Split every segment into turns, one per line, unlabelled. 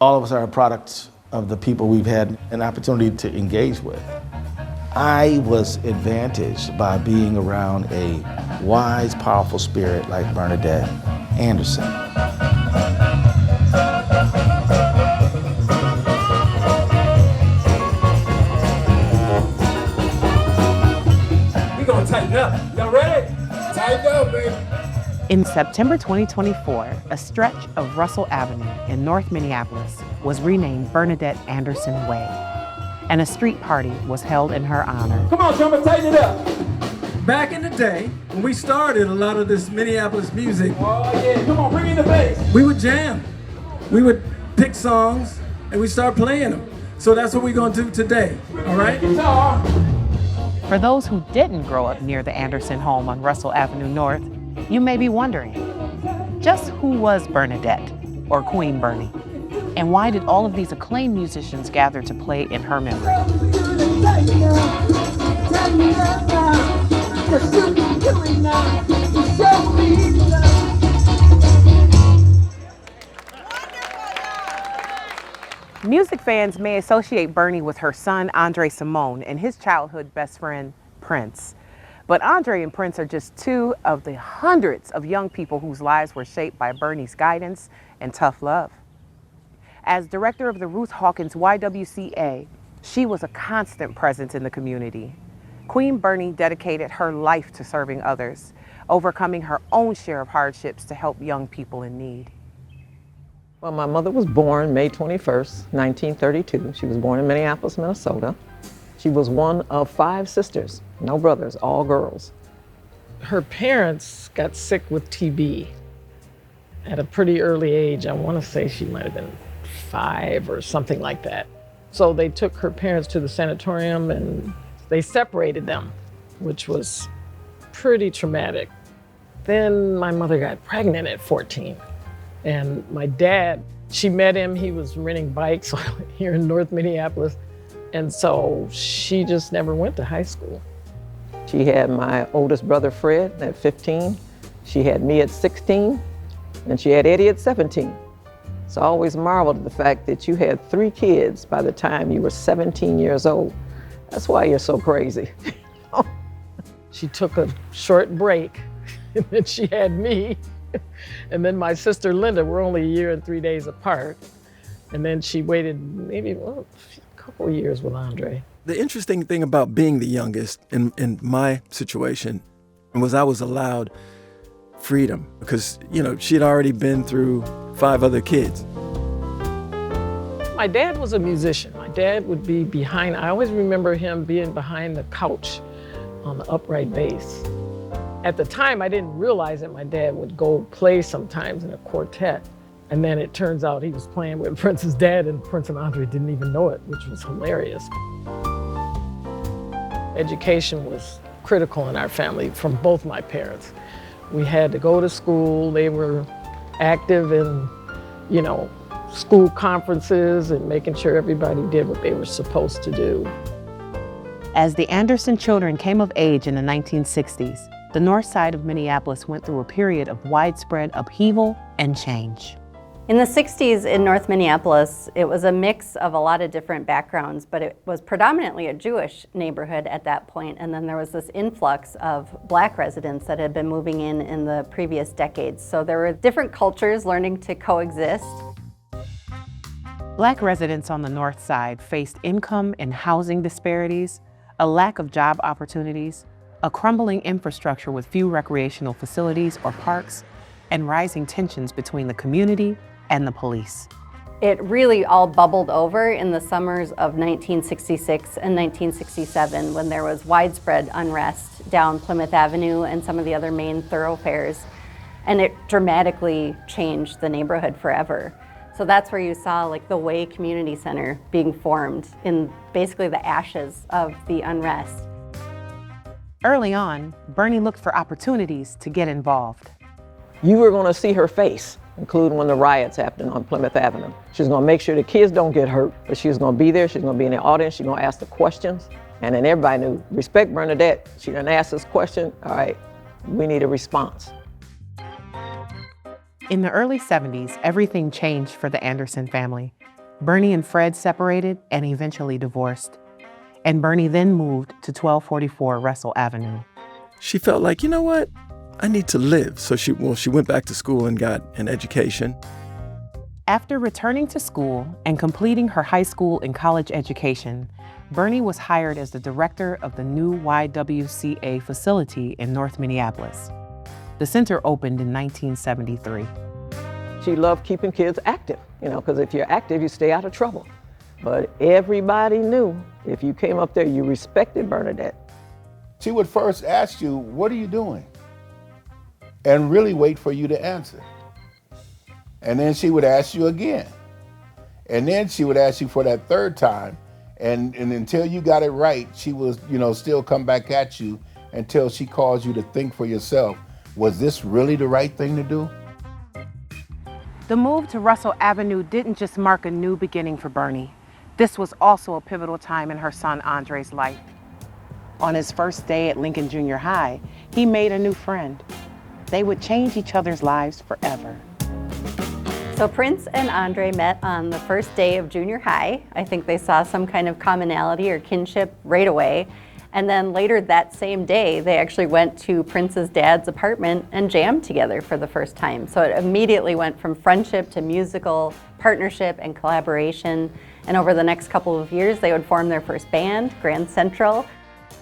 All of us are products of the people we've had an opportunity to engage with. I was advantaged by being around a wise, powerful spirit like Bernadette Anderson.
We're gonna tighten up. Y'all ready? Tighten up, baby.
In September 2024, a stretch of Russell Avenue in North Minneapolis was renamed Bernadette Anderson Way, and a street party was held in her honor.
Come on, trumpet, tighten it up. Back in the day, when we started a lot of this Minneapolis music, oh yeah, come on, bring in the bass. We would jam. We would pick songs and we start playing them. So that's what we're gonna do today, all right? Guitar.
For those who didn't grow up near the Anderson home on Russell Avenue North, you may be wondering, just who was Bernadette, or Queen Bernie? And why did all of these acclaimed musicians gather to play in her memory? Music fans may associate Bernie with her son, André Cymone, and his childhood best friend, Prince. But André and Prince are just two of the hundreds of young people whose lives were shaped by Bernie's guidance and tough love. As director of the Ruth Hawkins YWCA, she was a constant presence in the community. Queen Bernie dedicated her life to serving others, overcoming her own share of hardships to help young people in need.
Well, my mother was born May 21st, 1932. She was born in Minneapolis, Minnesota. She was one of 5 sisters, no brothers, all girls.
Her parents got sick with TB at a pretty early age. I want to say she might have been 5 or something like that. So they took her parents to the sanatorium and they separated them, which was pretty traumatic. Then my mother got pregnant at 14. And my dad, she met him, he was renting bikes here in North Minneapolis. And so she just never went to high school.
She had my oldest brother, Fred, at 15. She had me at 16, and she had Eddie at 17. So I always marveled at the fact that you had 3 kids by the time you were 17 years old. That's why you're so crazy.
She took a short break, and then she had me. And then my sister Linda, we're only a year and 3 days apart. And then she waited maybe a couple of years with André.
The interesting thing about being the youngest in my situation was I was allowed freedom because, you know, she had already been through 5 other kids.
My dad was a musician. My dad would be behind, I always remember him being behind the couch on the upright bass. At the time, I didn't realize that my dad would go play sometimes in a quartet. And then it turns out he was playing with Prince's dad, and Prince and André didn't even know it, which was hilarious. Education was critical in our family from both my parents. We had to go to school. They were active in, you know, school conferences and making sure everybody did what they were supposed to do.
As the Anderson children came of age in the 1960s, the north side of Minneapolis went through a period of widespread upheaval and change.
In the 60s in North Minneapolis, it was a mix of a lot of different backgrounds, but it was predominantly a Jewish neighborhood at that point, and then there was this influx of Black residents that had been moving in the previous decades. So there were different cultures learning to coexist.
Black residents on the north side faced income and housing disparities, a lack of job opportunities, a crumbling infrastructure with few recreational facilities or parks, and rising tensions between the community and the police.
It really all bubbled over in the summers of 1966 and 1967 when there was widespread unrest down Plymouth Avenue and some of the other main thoroughfares, and it dramatically changed the neighborhood forever. So that's where you saw like the Way Community Center being formed in basically the ashes of the unrest.
Early on, Bernie looked for opportunities to get involved.
You were gonna see her face, including when the riots happened on Plymouth Avenue. She's gonna make sure the kids don't get hurt, but she's gonna be there, she's gonna be in the audience, she's gonna ask the questions. And then everybody knew, respect Bernadette. She didn't ask this question, all right, we need a response.
In the early 70s, everything changed for the Anderson family. Bernie and Fred separated and eventually divorced. And Bernie then moved to 1244 Russell Avenue.
She felt like, you know what? I need to live. So she went back to school and got an education.
After returning to school and completing her high school and college education, Bernie was hired as the director of the new YWCA facility in North Minneapolis. The center opened in 1973.
She loved keeping kids active, because if you're active, you stay out of trouble. But everybody knew if you came up there, you respected Bernadette.
She would first ask you, what are you doing? And really wait for you to answer. And then she would ask you again. And then she would ask you for that third time. And until you got it right, she was, still come back at you until she caused you to think for yourself, was this really the right thing to do?
The move to Russell Avenue didn't just mark a new beginning for Bernie. This was also a pivotal time in her son Andre's life. On his first day at Lincoln Junior High, he made a new friend. They would change each other's lives forever.
So Prince and André met on the first day of junior high. I think they saw some kind of commonality or kinship right away. And then later that same day, they actually went to Prince's dad's apartment and jammed together for the first time. So it immediately went from friendship to musical partnership and collaboration. And over the next couple of years, they would form their first band, Grand Central.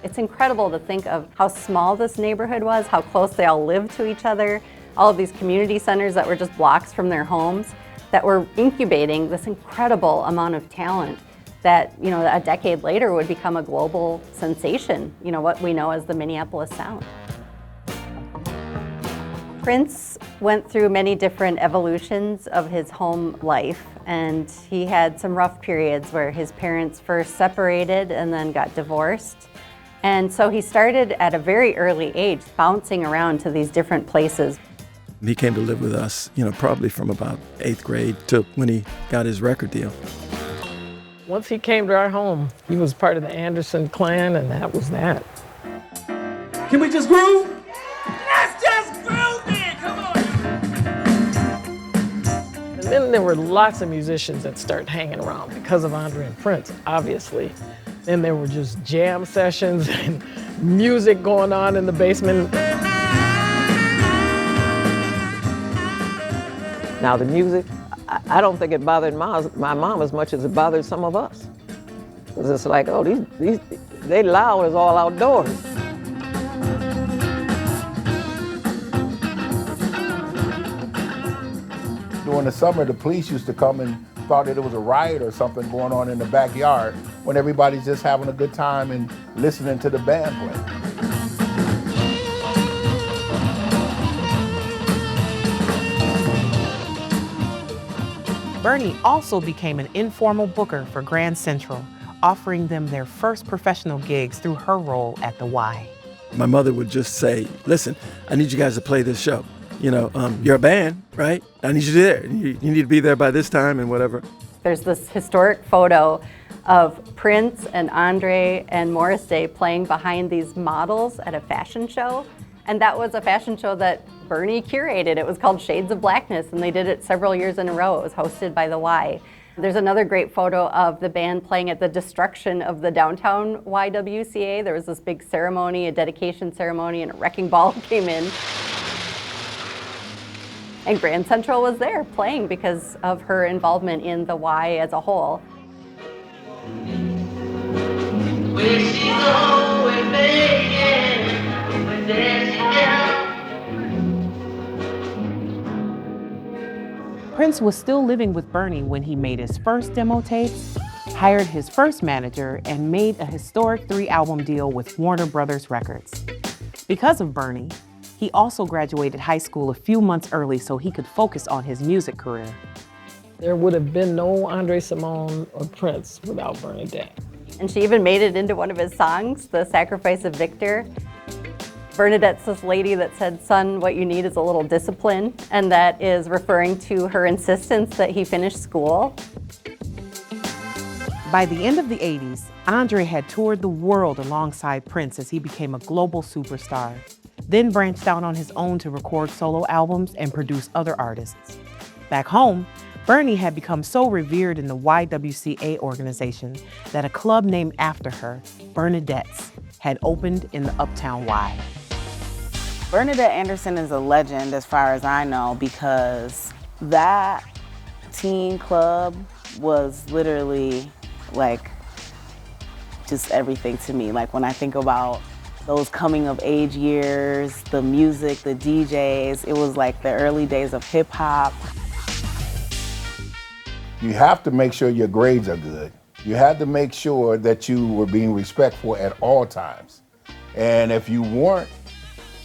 It's incredible to think of how small this neighborhood was, how close they all lived to each other, all of these community centers that were just blocks from their homes that were incubating this incredible amount of talent that, a decade later would become a global sensation, what we know as the Minneapolis Sound. Prince went through many different evolutions of his home life, and he had some rough periods where his parents first separated and then got divorced. And so he started at a very early age bouncing around to these different places.
He came to live with us, probably from about 8th grade to when he got his record deal.
Once he came to our home, he was part of the Anderson clan, and that was that.
Can we just groove? Let's just groove then, come on.
And then there were lots of musicians that started hanging around because of André and Prince, obviously. Then there were just jam sessions and music going on in the basement.
Now the music, I don't think it bothered my mom as much as it bothered some of us. Because it's like, oh, they loud as all outdoors.
During the summer, the police used to come and thought that it was a riot or something going on in the backyard when everybody's just having a good time and listening to the band play.
Bernie also became an informal booker for Grand Central, offering them their first professional gigs through her role at the Y.
My mother would just say, listen, I need you guys to play this show. You're a band, right? I need you there. You need to be there by this time and whatever.
There's this historic photo of Prince and André and Morris Day playing behind these models at a fashion show. And that was a fashion show that Bernie curated. It was called Shades of Blackness, and they did it several years in a row. It was hosted by the Y. There's another great photo of the band playing at the destruction of the downtown YWCA. There was this big ceremony, a dedication ceremony, and a wrecking ball came in. And Grand Central was there playing because of her involvement in the Y as a whole.
Prince was still living with Bernie when he made his first demo tapes, hired his first manager, and made a historic 3-album deal with Warner Brothers Records. Because of Bernie, he also graduated high school a few months early so he could focus on his music career.
There would have been no André Cymone or Prince without Bernadette.
And she even made it into one of his songs, The Sacrifice of Victor. Bernadette's this lady that said, son, what you need is a little discipline, and that is referring to her insistence that he finish school.
By the end of the 80s, André had toured the world alongside Prince as he became a global superstar. then branched out on his own to record solo albums and produce other artists. Back home, Bernie had become so revered in the YWCA organization that a club named after her, Bernadette's, had opened in the Uptown Y.
Bernadette Anderson is a legend as far as I know, because that teen club was literally like just everything to me. Like when I think about those coming of age years, the music, the DJs, it was like the early days of hip hop.
You have to make sure your grades are good. You had to make sure that you were being respectful at all times. And if you weren't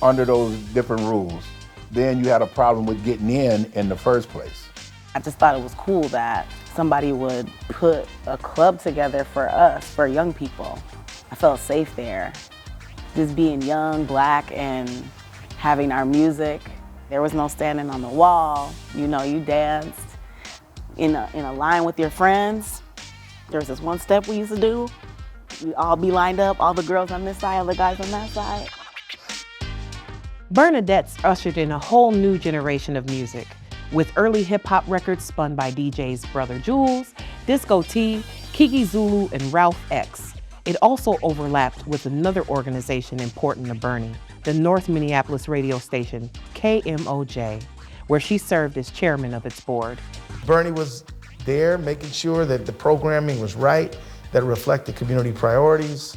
under those different rules, then you had a problem with getting in the first place.
I just thought it was cool that somebody would put a club together for us, for young people. I felt safe there. Just being young, black, and having our music. There was no standing on the wall. You know, you danced in a line with your friends. There was this one step we used to do. We'd all be lined up, all the girls on this side, all the guys on that side.
Bernadette's ushered in a whole new generation of music, with early hip-hop records spun by DJs Brother Jules, Disco T, Kiki Zulu, and Ralph X. It also overlapped with another organization important to Bernie, the North Minneapolis radio station, KMOJ, where she served as chairman of its board.
Bernie was there making sure that the programming was right, that it reflected community priorities,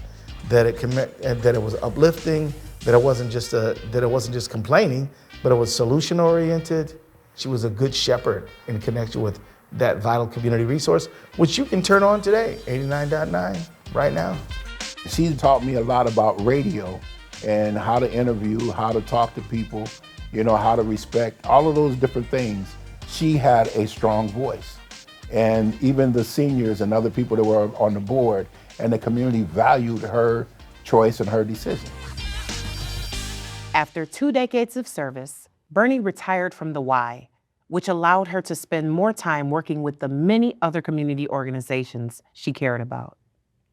that it was uplifting, that it wasn't just complaining, but it was solution oriented. She was a good shepherd in connection with that vital community resource, which you can turn on today, 89.9 right now.
She taught me a lot about radio and how to interview, how to talk to people, you know, how to respect, all of those different things. She had a strong voice. And even the seniors and other people that were on the board and the community valued her choice and her decision.
After 2 decades of service, Bernie retired from the Y, which allowed her to spend more time working with the many other community organizations she cared about.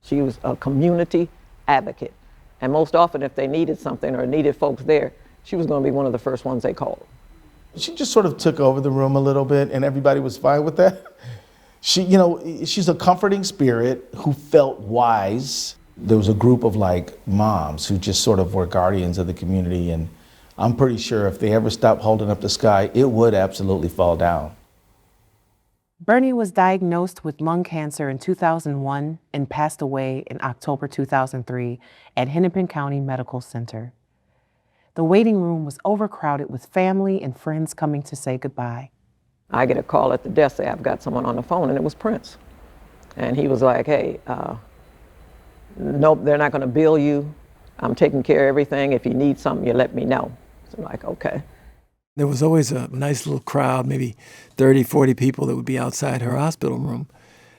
She was a community advocate. And most often if they needed something or needed folks there, she was going to be one of the first ones they called.
She just sort of took over the room a little bit and everybody was fine with that. She's a comforting spirit who felt wise. There was a group of like moms who just sort of were guardians of the community, and I'm pretty sure if they ever stopped holding up the sky, it would absolutely fall down.
Bernie was diagnosed with lung cancer in 2001 and passed away in October 2003 at Hennepin County Medical Center. The waiting room was overcrowded with family and friends coming to say goodbye.
I get a call at the desk, say I've got someone on the phone, and it was Prince. And he was like, hey, nope, they're not gonna bill you. I'm taking care of everything. If you need something, you let me know. So I'm like, okay.
There was always a nice little crowd, maybe 30, 40 people that would be outside her hospital room.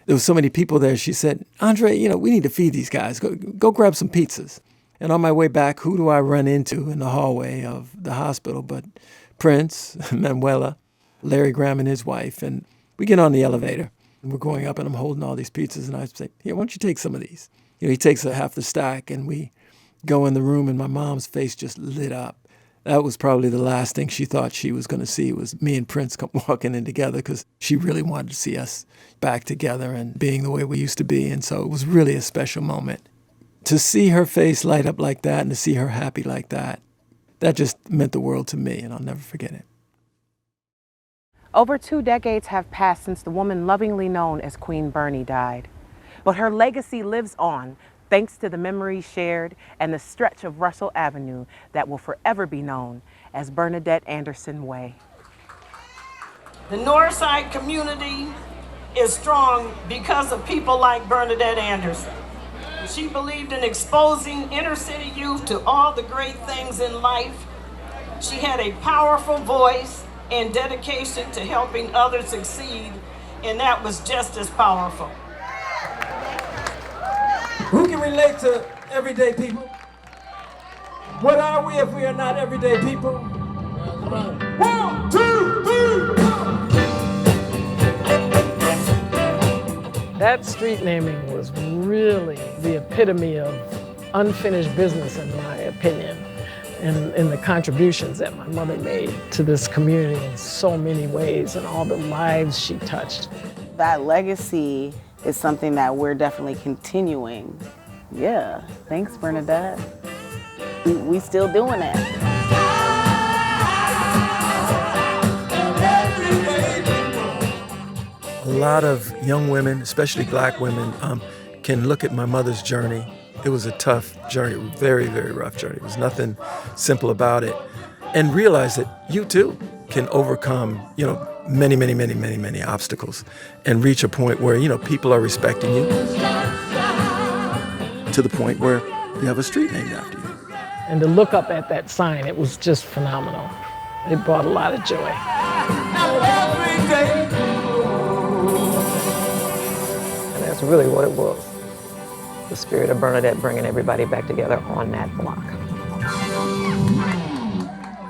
There was so many people there, she said, Andre, we need to feed these guys. Go grab some pizzas. And on my way back, who do I run into in the hallway of the hospital but Prince, Manuela, Larry Graham and his wife. And we get on the elevator and we're going up and I'm holding all these pizzas and I say, here, why don't you take some of these? He takes half the stack and we go in the room and my mom's face just lit up. That was probably the last thing she thought she was going to see was me and Prince walking in together, because she really wanted to see us back together and being the way we used to be. And so it was really a special moment. To see her face light up like that and to see her happy like that, that just meant the world to me, and I'll never forget it.
Over 2 decades have passed since the woman lovingly known as Queen Bernie died. But her legacy lives on thanks to the memories shared and the stretch of Russell Avenue that will forever be known as Bernadette Anderson Way.
The Northside community is strong because of people like Bernadette Anderson. She believed in exposing inner city youth to all the great things in life. She had a powerful voice and dedication to helping others succeed, and that was just as powerful.
Who can relate to everyday people? What are we if we are not everyday people? 1, 2, 3, 4.
That street naming was really the epitome of unfinished business, in my opinion. and the contributions that my mother made to this community in so many ways and all the lives she touched.
That legacy is something that we're definitely continuing. Yeah, thanks, Bernadette. We still doing it.
A lot of young women, especially black women, can look at my mother's journey. It was a tough journey, very, very rough journey. There was nothing simple about it. And realize that you too can overcome, many, many, many, many, many obstacles and reach a point where, people are respecting you to the point where you have a street named after you.
And to look up at that sign, it was just phenomenal. It brought a lot of joy.
And that's really what it was. The spirit of Bernadette bringing everybody back together on that block.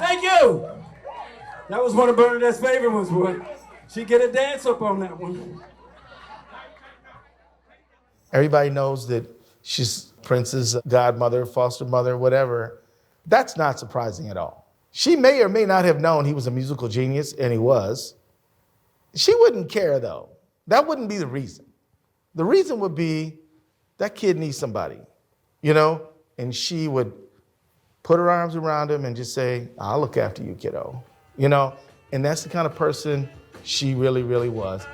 Thank you. That was one of Bernadette's favorite ones, boy. She'd get a dance up on that one.
Everybody knows that she's Prince's godmother, foster mother, whatever. That's not surprising at all. She may or may not have known he was a musical genius, and he was. She wouldn't care, though. That wouldn't be the reason. The reason would be that kid needs somebody, and she would put her arms around him and just say, I'll look after you, kiddo, and that's the kind of person she really, really was.